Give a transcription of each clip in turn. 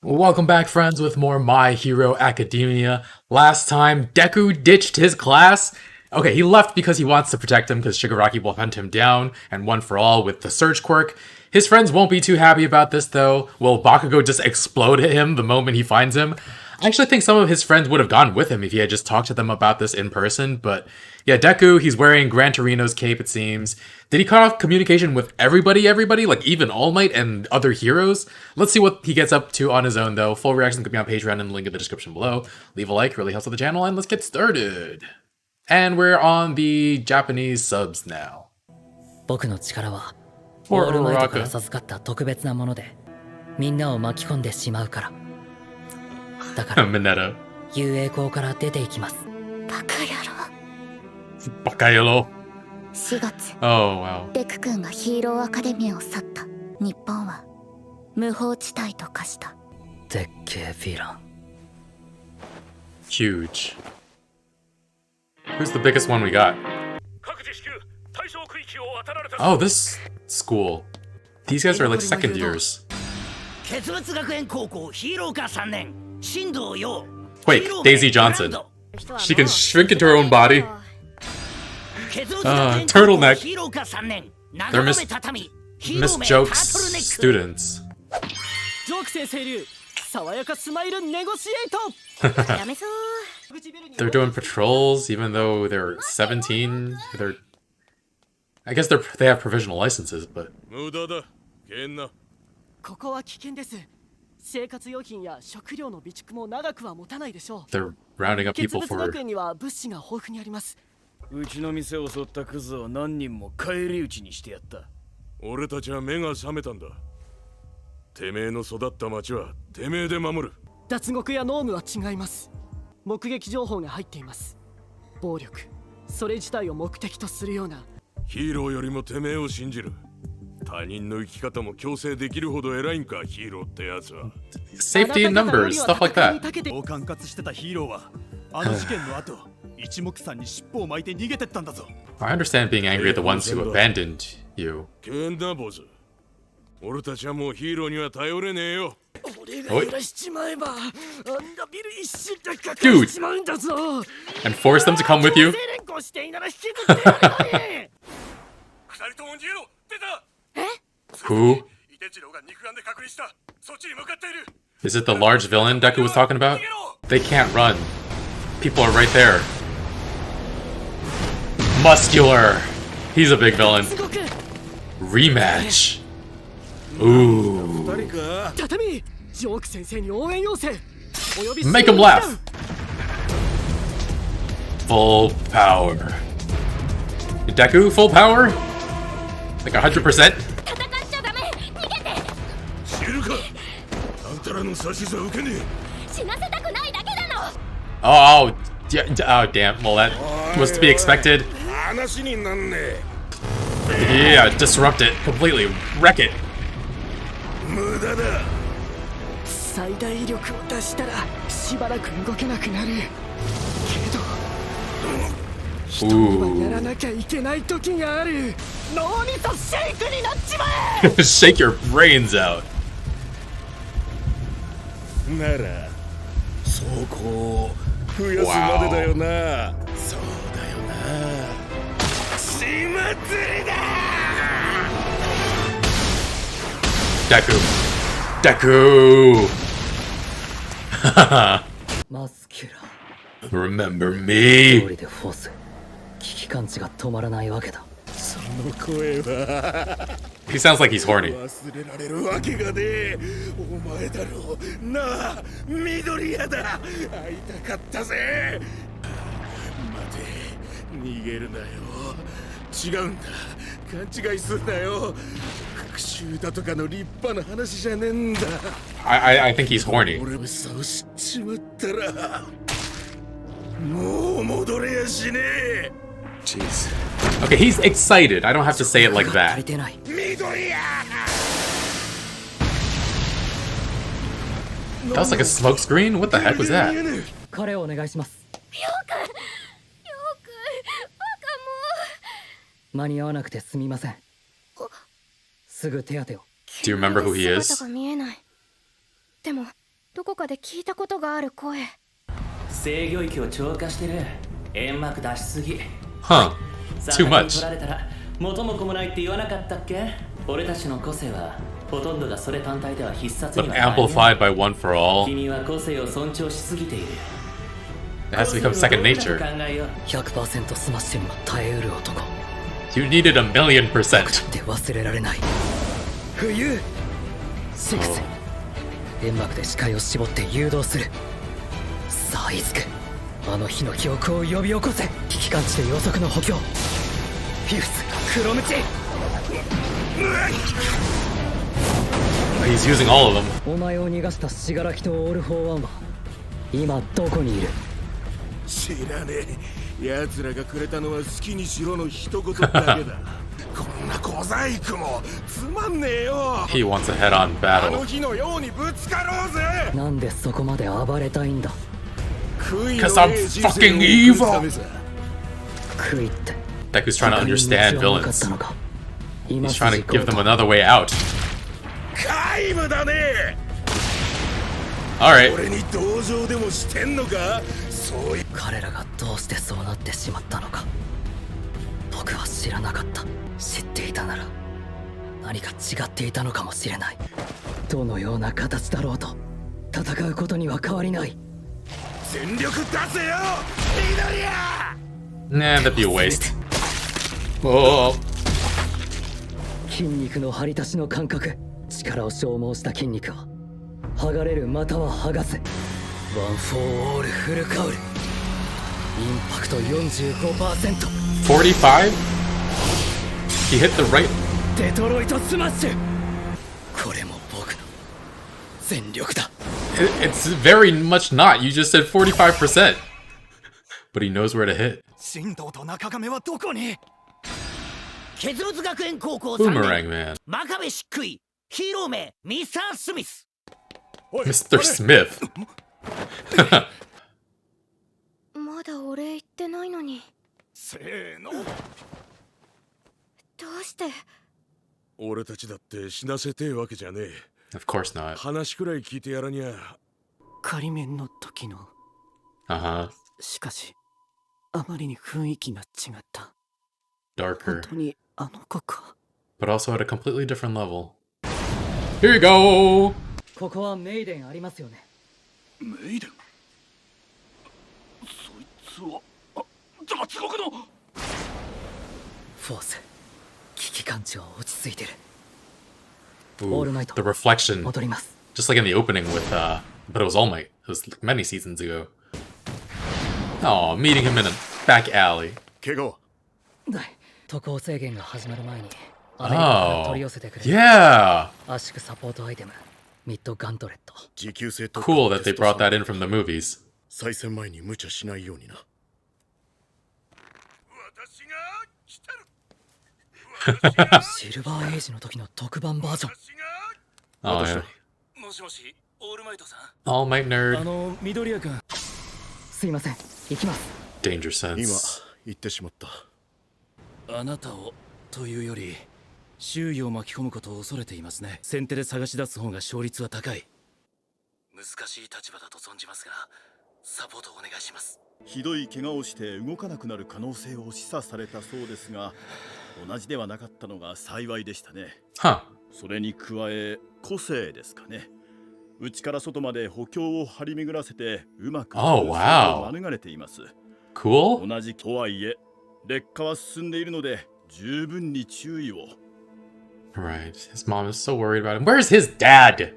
Welcome back, friends, with more My Hero Academia. Last time, Deku ditched his class. Okay, he left because he wants to protect him because Shigaraki will hunt him down, and one for all with the Surge Quirk. His friends won't be too happy about this, though. Will Bakugo just explode at him the moment he finds him? I actually think some of his friends would have gone with him if he had just talked to them about this in person, but yeah, Deku, he's wearing Gran Torino's cape, it seems. Did he cut off communication with everybody, like even All Might and other heroes? Let's see what he gets up to on his own, though. Full reaction could be on Patreon and the link in the description below. Leave a like, really helps with the channel, and let's get started. And we're on the Japanese subs now. 僕の力はオ For ールマイトから Uraraka. 授かった特別なものでみんなを巻き込んでしまうからだから Mineta. 遊泳校から出ていきます バカ野郎 Bakayolo. 4月 Oh, wow. デク君がヒーローアカデミアを去った日本は無法地帯と化したでっけえヴィラン Huge. Who's the biggest one we got? Oh, this school. These guys are like second years. 傑物学園高校ヒーロー科3年新藤陽 Wait, Daisy Johnson. She can shrink into her own body. 傑物学園 turtleneck. ヒーロー科3年 They're Miss 中込畳 Miss Joke's students. ジョーク先生流爽やかスマイルネゴシエイトやめそう They're doing patrols even though they're 17. I guess they have provisional licenses, but 無駄だ。けんな。ここは危険です生活用品や食料の備蓄も長くは持たないでしょ they're rounding う up 傑 people 物 for 学園には物資が豊富にありますうちの店を襲ったクズを何人も返り討ちにしてやった。俺たちは目が覚めたんだ。てめえの育った町はてめえで守る。脱獄やノームは違います目撃情報が入っています暴力それ自体を目的とするようなヒーローよりもてめえを信じる。他人の生き方も強制できるほど偉いんか、ヒーローってやつは。 safety in numbers, stuff like that. を管轄してたヒーローはあの事件の後一目散に尻尾を巻いて逃げてったんだぞ I understand being angry at the ones who abandoned you. けんな坊主。俺たちはもうヒーローには頼れねえよ。俺が揺らしちまえばあんなビル一瞬でかか Dude しちまうんだぞ And force them to come with you? 強制連行していなら引きずってやるのに二人とも逃げろ。出た。 Who? イテチローが肉眼で確認した。そっちに向かっている。 Is it the large villain Deku was talking about? They can't run. People are right there. Muscular. He's a big villain. すごく Rematch. Ooh. 二人か。畳ジョーク先生に応援要請お呼び Make him laugh. Full power. Deku, full power? Like 100%? 戦っちゃダメ逃げて知るか。あんたらの指図は受けね死なせたくないだけなの Oh, oh, damn. Well, that was to be expected. え。話になんねえ。 Yeah, disrupt it completely. Wreck it. 無駄だ。最大力を出したらしばらく動けなくなるけど人にはやら Ooh. なきゃいけない時がある脳みそシェイクになっちまえ Shake your brains out. なら走行を増やすまでだよな。そうだよな。血祭りだ。 Deku. Deku. マスキュラ Remember ー me. 通りでフォース危機感知が止まらないわけだその声は He sounds like he's horny. 忘れられるわけがねえ。お前だろうなあ、緑谷だ。会いたかったぜ。待て、逃げるなよ。違うんだ。勘違いすんなよ。復讐だとかの立派な話じゃねえんだ。 I think he's horny. 俺そう知っちまったらもう戻れやしねえ。 Jeez. Okay, he's excited. I don't have to say it like 足 that. りてない緑谷 That was like a smoke screen? What the heck was that? 彼をお願いしますよくバカ間に合わなくてすみませんすぐ手当てを Do you remember who he 姿 is? が見えないでもどこかで聞いたことがある声。制御域を超過してる。煙幕出しすぎ。 Huh. Too 魚に much. 取られたら元も子もないって言わなかったっけ。俺たちの個性はほとんどがそれ単体では必殺 But にはなり得ない。 amplified by one for all. 君は個性を尊重しすぎている。 It has to become second 個性を nature. どうだと考えよう。 100% スマッシュにも耐えうる男 You needed 1,000,000%. って忘れられない。冬シックス煙幕で視界を絞って誘導する。さあイズク、あの日の記憶を呼び起こせ。危機感知で予測の補強。フィフス黒ムチ。 He's using all of them. お前を逃がした死柄木とオール・フォー・ワンは今どこにいる。知らねえ。奴らがくれたのは好きにしろの一言だけだ。こんな小細工もつまんねえよ。 He wants a head-on あの battle. 日のようにぶつかろうぜ。なんでそこまで暴れたいんだ。 Because I'm fucking evil. 悔いって Deku's trying to understand 他に道はなかっ villains. たのか。 He's trying to give them another way out. 皆無だね。 Alright. 俺に同情でもしてんのか。そういう彼らがどうしてそうなってしまったのか僕は知らなかった。知っていたなら何か違っていたのかもしれない。どのような形だろうと戦うことには変わりない。全力出せよ緑谷。 Nah, that'd be a waste. Whoa. 筋肉の張り足しの感覚、力を消耗した筋肉は剥がれるまたは剥がせ。ワン・フォー・オール・フルカウル。インパクト 45%。 45? He hit the right. デトロイトスマッシュ。これも僕の全力だ。 It's very much not. You just said 45%. But he knows where to hit. 神道と中亀はどこに。結物学園高校3 Boomerang 年 Man. 真壁漆喰ヒーロー名ミスター・スミス。 Mr. Smith. まだお礼言ってないのに。せーの。どうして。俺たちだって死なせてえわけじゃねえ。 Of course not. 話くらい聞いてやらにゃ。仮面の時の。 Uh-huh. しかしあまりに雰囲気が違った。本 Darker. 当にあの子か。 But also at a completely different level. Here you go! ここはメイデンありますよね。メイデン。そいつは脱獄の。フォース危機感知は落ち着いてる。 Ooh, All Might. the reflection. 戻ります。 Just like in the opening with, but it was All Might. It was many seasons ago. Oh, meeting him in a back alley. 怪我は。渡航制限が始まる前にアメリカから Oh, 取り寄せてくれ。 yeah! 圧縮サポートアイテムミッドガントレット。持久性と Cool that they brought that in from the movies. 再戦前に無茶しないようにな。私が来たる。シルバーエイジの時の特番バージョン。 Oh, yeah. もしもし、オールマイトさん。 All Might nerd. 緑谷君。すいません、行きます。 Danger 今 sense. 言ってしまった。あなたをというより周囲を巻き込むことを恐れていますね。先手で探し出す方が勝率は高い。難しい立場だと存じますがサポートをお願いします。ひどい怪我をして動かなくなる可能性を示唆されたそうですが、同じではなかったのが幸いでしたね。 Huh. それに加え個性ですかね。内から外まで補強を張り巡らせてうまく Oh, wow. 免れています。 Cool? 同じとはいえ劣化は進んでいるので十分に注意を。 Right. His mom is so worried about him. Where's his dad?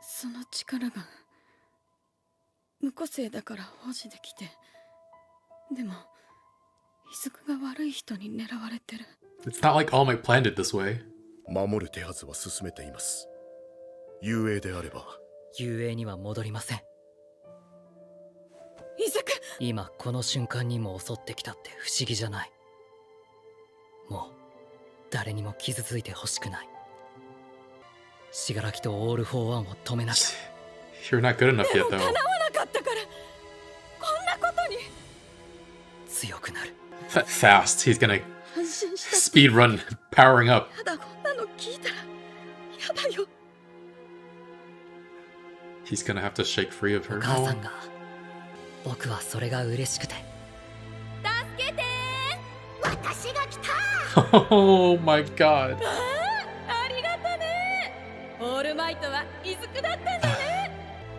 その力が無個性だから保持できて。でもイズクが悪い人に狙われてる。 It's not like All Might planned it this way. 守る手はずは進めています。遊泳であれば。遊泳には戻りません。イズク。今この瞬間にも襲ってきたって不思議じゃない。もう誰にも傷ついてほしくない。死柄木とオール・フォー・ワンを止めなきゃ。 You're not good enough yet, though. 叶わなかったからこんなことに。強くなる。 Fast. He's gonna 安心した。 speed run, powering up. ただこんなの聞いたらやだよ。He's gonna have to shake free of her. お母さんが僕はそれが嬉しくて助けて私が来た Oh my god. ありがとね。オールマイトはイズクだったんだね。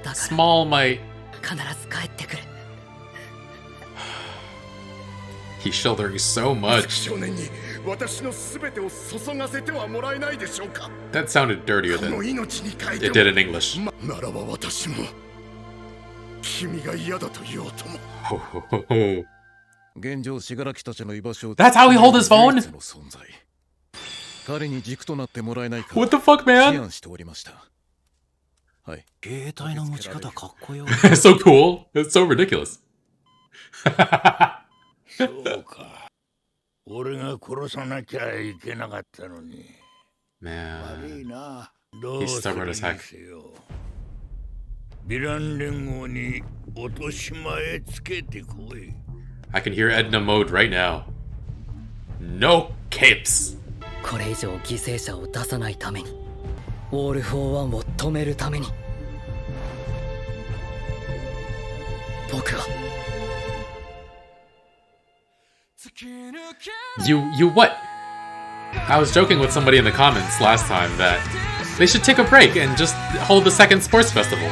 だから Small Might. 必ず帰ってくる He's shouldering so much. 少年に私の全てを注がせてはもらえないでしょうか。 That sounded dirtier この than 命に書いて it did in English. ならば私も君が嫌だと言おうとも。 現状死柄木たちの居場所を That's how he hold his phone? 唯一の存在彼に軸となってもらえないか What the fuck, 思 man? 案しておりましたはい携帯の持ち方かっこよ It's so cool. It's so ridiculous. そうか。俺が殺さなきゃいけなかったのに。悪 Man. いな。どう He's する stubborn に as heck. せよ。ヴィラン連合に落とし前つけてこい。 I can hear Edna mode right now. No capes. これ以上犠牲者を出さないためにオール・フォー・ワンを止めるために僕は You what? I was joking with somebody in the comments last time that they should take a break and just hold the second sports festival.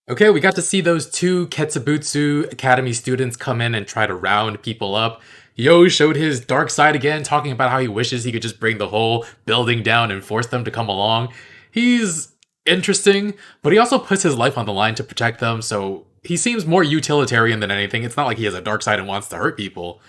Okay, we got to see those two Ketsubutsu Academy students come in and try to round people up. Yo showed his dark side again, talking about how he wishes he could just bring the whole building down and force them to come along. He's interesting, but he also puts his life on the line to protect them, so he seems more utilitarian than anything. It's not like he has a dark side and wants to hurt people.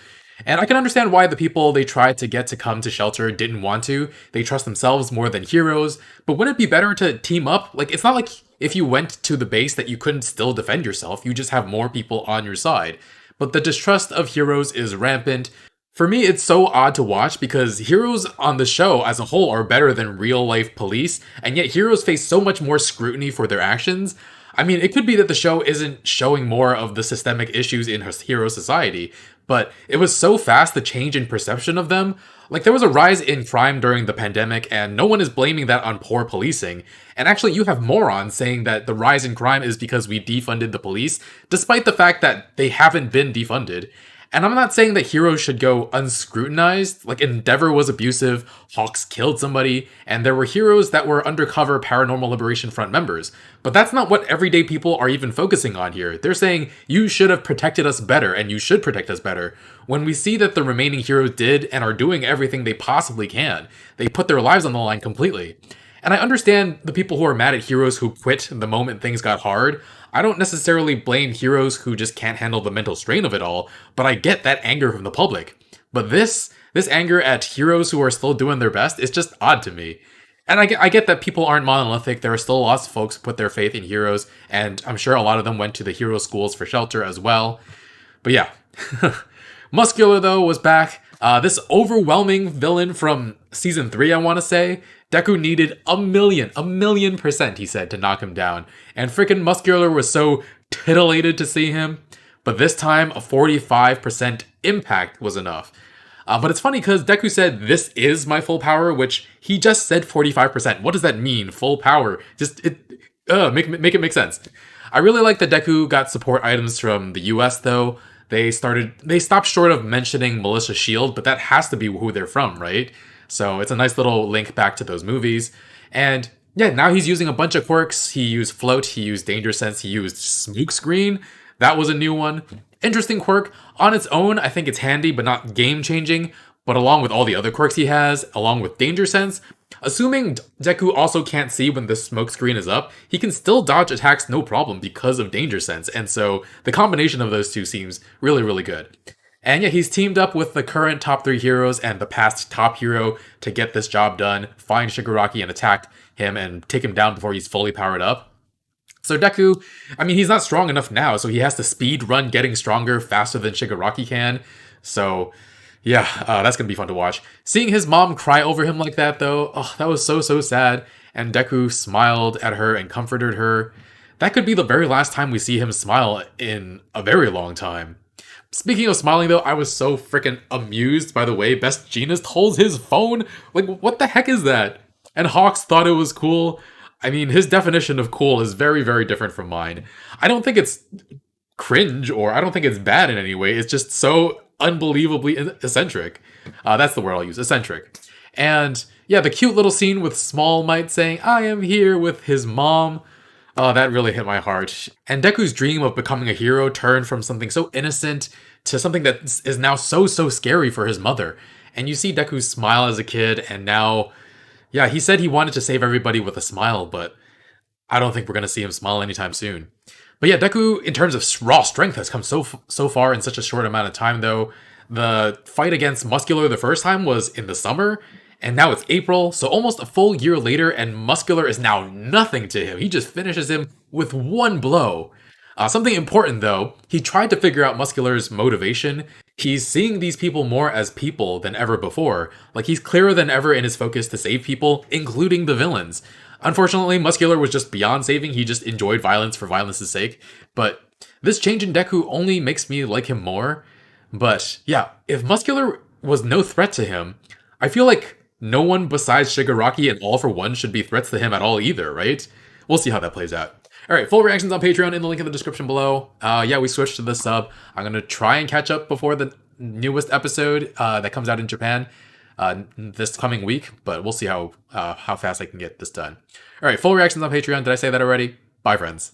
And I can understand why the people they tried to get to come to shelter didn't want to. They trust themselves more than heroes. But wouldn't it be better to team up? Like, it's not like if you went to the base that you couldn't still defend yourself. You just have more people on your side. But the distrust of heroes is rampant. For me, it's so odd to watch because heroes on the show as a whole are better than real-life police, and yet heroes face so much more scrutiny for their actions. I mean, it could be that the show isn't showing more of the systemic issues in hero society, but it was so fast, the change in perception of them. Like, there was a rise in crime during the pandemic, and no one is blaming that on poor policing. And actually, you have morons saying that the rise in crime is because we defunded the police, despite the fact that they haven't been defunded. And I'm not saying that heroes should go unscrutinized. Like, Endeavor was abusive, Hawks killed somebody, and there were heroes that were undercover Paranormal Liberation Front members. But that's not what everyday people are even focusing on here. They're saying, you should have protected us better, and you should protect us better. When we see that the remaining heroes did and are doing everything they possibly can, they put their lives on the line completely. And I understand the people who are mad at heroes who quit the moment things got hard. I don't necessarily blame heroes who just can't handle the mental strain of it all, but I get that anger from the public. But this anger at heroes who are still doing their best is just odd to me. And I get that people aren't monolithic. There are still lots of folks who put their faith in heroes, and I'm sure a lot of them went to the hero schools for shelter as well. But yeah. Muscular, though, was back. This overwhelming villain from Season 3, I want to say. Deku needed a million %, he said, to knock him down. And freaking Muscular was so titillated to see him. But this time, a 45% impact was enough. But it's funny because Deku said, this is my full power, which he just said 45%. What does that mean, full power? Just, make it make sense. I really like that Deku got support items from the US, though. They stopped short of mentioning Militia Shield, but that has to be who they're from, right? So it's a nice little link back to those movies. And yeah, now he's using a bunch of quirks. He used Float, he used Danger Sense, he used Smoke Screen. That was a new one. Interesting quirk. On its own, I think it's handy, but not game-changing. But along with all the other quirks he has, along with Danger Sense, assuming Deku also can't see when the smoke screen is up, he can still dodge attacks no problem because of Danger Sense. And so the combination of those two seems really, really good. And yeah, he's teamed up with the current top 3 heroes and the past top hero to get this job done, find Shigaraki and attack him and take him down before he's fully powered up. So Deku, I mean, he's not strong enough now, so he has to speed run getting stronger faster than Shigaraki can. So yeah, that's gonna be fun to watch. Seeing his mom cry over him like that, though, oh, that was so sad. And Deku smiled at her and comforted her. That could be the very last time we see him smile in a very long time. Speaking of smiling, though, I was so freaking amused by the way Best Jeanist holds his phone. Like, what the heck is that? And Hawks thought it was cool. I mean, his definition of cool is very, very different from mine. I don't think it's cringe or I don't think it's bad in any way. It's just so unbelievably eccentric. That's the word I'll use, eccentric. And yeah, the cute little scene with Small Might saying, I am here with his mom. Oh, that really hit my heart. And Deku's dream of becoming a hero turned from something so innocent to something that is now so scary for his mother. And you see Deku smile as a kid, and now, yeah, he said he wanted to save everybody with a smile, but I don't think we're going to see him smile anytime soon. But yeah, Deku, in terms of raw strength, has come so far in such a short amount of time, though. The fight against Muscular the first time was in the summer, and now it's April, so almost a full year later, and Muscular is now nothing to him. He just finishes him with one blow. Something important, though, he tried to figure out Muscular's motivation. He's seeing these people more as people than ever before. Like, he's clearer than ever in his focus to save people, including the villains. Unfortunately, Muscular was just beyond saving, he just enjoyed violence for violence's sake. But this change in Deku only makes me like him more. But yeah, if Muscular was no threat to him, I feel like no one besides Shigaraki and All For One should be threats to him at all either, right? We'll see how that plays out. Alright, full reactions on Patreon in the link in the description below. Yeah, we switched to the sub. I'm going to try and catch up before the newest episode that comes out in Japan this coming week, but we'll see how fast I can get this done. Alright, full reactions on Patreon. Did I say that already? Bye, friends.